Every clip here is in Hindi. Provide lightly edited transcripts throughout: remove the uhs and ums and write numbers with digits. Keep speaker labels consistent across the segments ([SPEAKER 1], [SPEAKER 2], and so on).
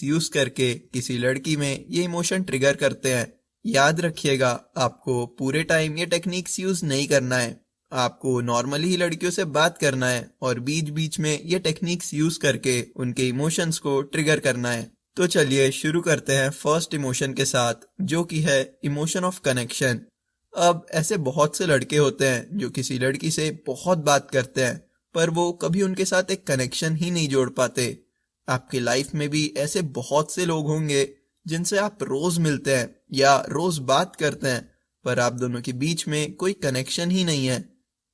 [SPEAKER 1] टेक्निक्स यूज करके किसी लड़की में ये इमोशन ट्रिगर करते हैं। याद रखिएगा, आपको पूरे टाइम ये टेक्निक्स यूज नहीं करना है। आपको नॉर्मली ही लड़कियों से बात करना है और बीच बीच में ये टेक्निक्स यूज करके उनके इमोशंस को ट्रिगर करना है। तो चलिए शुरू करते हैं फर्स्ट इमोशन के साथ, जो कि है इमोशन ऑफ कनेक्शन। अब ऐसे बहुत से लड़के होते हैं जो किसी लड़की से बहुत बात करते हैं, पर वो कभी उनके साथ एक कनेक्शन ही नहीं जोड़ पाते। आपकी लाइफ में भी ऐसे बहुत से लोग होंगे जिनसे आप रोज मिलते हैं या रोज बात करते हैं, पर आप दोनों के बीच में कोई कनेक्शन ही नहीं है।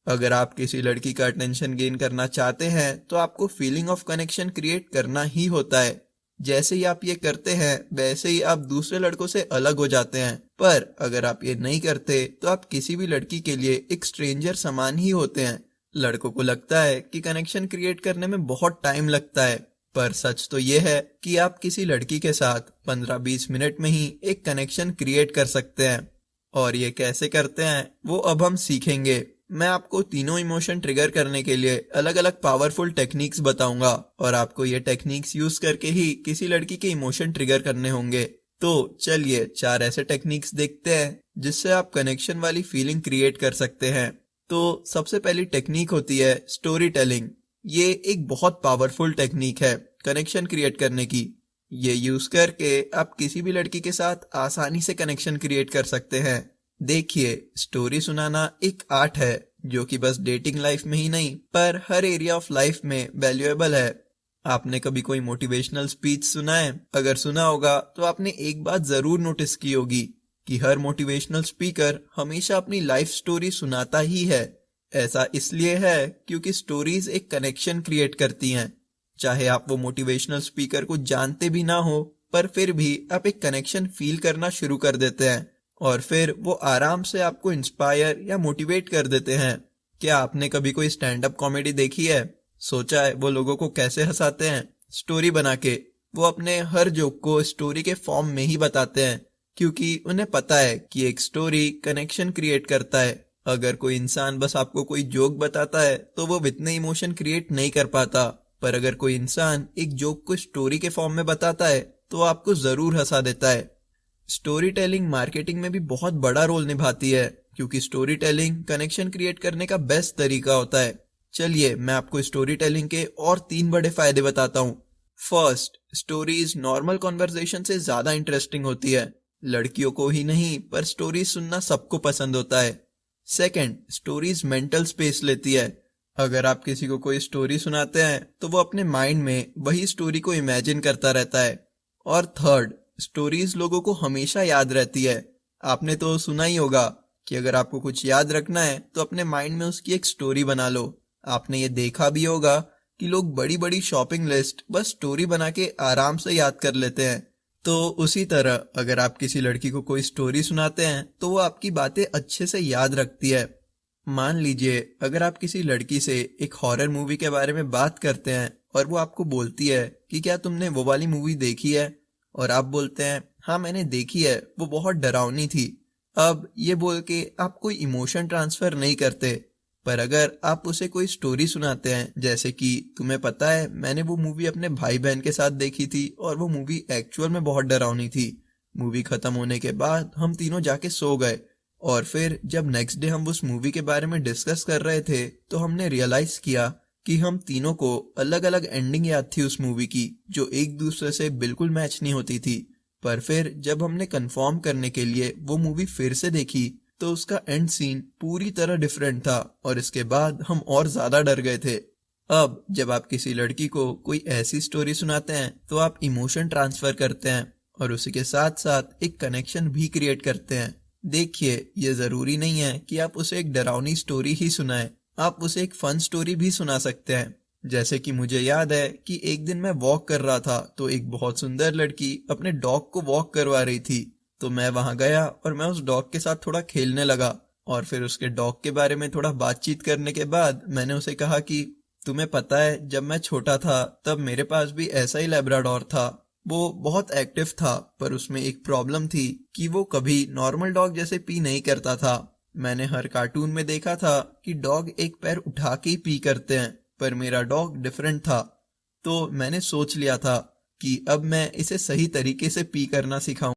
[SPEAKER 1] अगर आप किसी लड़की का अटेंशन गेन करना चाहते हैं तो आपको फीलिंग ऑफ कनेक्शन क्रिएट करना ही होता है। जैसे ही आप ये करते हैं वैसे ही आप दूसरे लड़कों से अलग हो जाते हैं, पर अगर आप ये नहीं करते तो आप किसी भी लड़की के लिए एक स्ट्रेंजर समान ही होते हैं। लड़कों को लगता है कि कनेक्शन क्रिएट करने में बहुत टाइम लगता है, पर सच तो ये है कि आप किसी लड़की के साथ 15-20 मिनट में ही एक कनेक्शन क्रिएट कर सकते हैं। और ये कैसे करते हैं वो अब हम सीखेंगे। मैं आपको तीनों इमोशन ट्रिगर करने के लिए अलग अलग पावरफुल टेक्निक्स बताऊंगा और आपको ये टेक्निक्स यूज करके ही किसी लड़की के इमोशन ट्रिगर करने होंगे। तो चलिए 4 ऐसे टेक्निक्स देखते हैं जिससे आप कनेक्शन वाली फीलिंग क्रिएट कर सकते हैं। तो सबसे पहली टेक्निक होती है स्टोरी टेलिंग। ये एक बहुत पावरफुल टेक्निक है कनेक्शन क्रिएट करने की। ये यूज करके आप किसी भी लड़की के साथ आसानी से कनेक्शन क्रिएट कर सकते हैं। देखिए, स्टोरी सुनाना एक आर्ट है जो कि बस डेटिंग लाइफ में ही नहीं पर हर एरिया ऑफ लाइफ में वैल्यूएबल है। आपने कभी कोई मोटिवेशनल स्पीच सुना है? अगर सुना होगा तो आपने एक बात जरूर नोटिस की होगी कि हर मोटिवेशनल स्पीकर हमेशा अपनी लाइफ स्टोरी सुनाता ही है। ऐसा इसलिए है क्योंकि स्टोरीज एक कनेक्शन क्रिएट करती हैं। चाहे आप वो मोटिवेशनल स्पीकर को जानते भी ना हो, पर फिर भी आप एक कनेक्शन फील करना शुरू कर देते हैं और फिर वो आराम से आपको इंस्पायर या मोटिवेट कर देते हैं। क्या आपने कभी कोई स्टैंड अप कॉमेडी देखी है? सोचा है वो लोगों को कैसे हंसाते हैं? स्टोरी बना के। वो अपने हर जोक को स्टोरी के फॉर्म में ही बताते हैं, क्योंकि उन्हें पता है कि एक स्टोरी कनेक्शन क्रिएट करता है। अगर कोई इंसान बस आपको कोई जोक बताता है तो वो इतने इमोशन क्रिएट नहीं कर पाता, पर अगर कोई इंसान एक जोक को स्टोरी के फॉर्म में बताता है तो आपको जरूर हंसा देता है। स्टोरी टेलिंग मार्केटिंग में भी बहुत बड़ा रोल निभाती है, क्योंकि स्टोरी टेलिंग कनेक्शन क्रिएट करने का बेस्ट तरीका होता है। चलिए मैं आपको स्टोरी टेलिंग के और 3 बड़े फायदे बताता हूँ। फर्स्ट, स्टोरीज नॉर्मल कॉन्वर्सेशन से ज्यादा इंटरेस्टिंग होती है। लड़कियों को ही नहीं पर स्टोरीज सुनना सबको पसंद होता है। सेकंड, स्टोरीज मेंटल स्पेस लेती है। अगर आप किसी को कोई स्टोरी सुनाते हैं तो वो अपने माइंड में वही स्टोरी को इमेजिन करता रहता है। और थर्ड, स्टोरीज लोगों को हमेशा याद रहती है। आपने तो सुना ही होगा कि अगर आपको कुछ याद रखना है तो अपने माइंड में उसकी एक स्टोरी बना लो। आपने ये देखा भी होगा कि लोग बड़ी बड़ी शॉपिंग लिस्ट बस स्टोरी बना के आराम से याद कर लेते हैं। तो उसी तरह अगर आप किसी लड़की को कोई स्टोरी सुनाते हैं तो वो आपकी बातें अच्छे से याद रखती है। मान लीजिए अगर आप किसी लड़की से एक हॉरर मूवी के बारे में बात करते हैं और वो आपको बोलती है कि क्या तुमने वो वाली मूवी देखी है, और आप बोलते हैं हाँ मैंने देखी है, वो बहुत डरावनी थी। अब ये बोल के आप कोई इमोशन ट्रांसफर नहीं करते, पर अगर आप उसे कोई स्टोरी सुनाते हैं जैसे कि तुम्हें पता है मैंने वो मूवी अपने भाई बहन के साथ देखी थी और वो मूवी एक्चुअल में बहुत डरावनी थी। मूवी खत्म होने के बाद हम तीनों जाके सो गए और फिर जब नेक्स्ट डे हम उस मूवी के बारे में डिस्कस कर रहे थे तो हमने रियलाइज किया कि हम तीनों को अलग अलग एंडिंग याद थी उस मूवी की, जो एक दूसरे से बिल्कुल मैच नहीं होती थी। पर फिर जब हमने कंफर्म करने के लिए वो मूवी फिर से देखी तो उसका एंड सीन पूरी तरह डिफरेंट था और इसके बाद हम और ज्यादा डर गए थे। अब जब आप किसी लड़की को कोई ऐसी स्टोरी सुनाते हैं तो आप इमोशन ट्रांसफर करते हैं और उसी के साथ साथ एक कनेक्शन भी क्रिएट करते हैं। देखिए, ये जरूरी नहीं है कि आप उसे एक डरावनी स्टोरी ही सुनाएं, आप उसे एक फन स्टोरी भी सुना सकते हैं। जैसे कि मुझे याद है कि एक दिन मैं वॉक कर रहा था तो एक बहुत सुंदर लड़की अपने डॉग को वॉक करवा रही थी, तो मैं वहां गया और मैं उस डॉग के साथ थोड़ा खेलने लगा और फिर उसके डॉग के बारे में थोड़ा बातचीत करने के बाद मैंने उसे कहा कि तुम्हें पता है जब मैं छोटा था तब मेरे पास भी ऐसा ही लैब्राडोर था। वो बहुत एक्टिव था पर उसमें एक प्रॉब्लम थी कि वो कभी नॉर्मल डॉग जैसे पी नहीं करता था। मैंने हर कार्टून में देखा था कि डॉग एक पैर उठा के ही पी करते हैं, पर मेरा डॉग डिफरेंट था। तो मैंने सोच लिया था कि अब मैं इसे सही तरीके से पी करना सिखाऊं।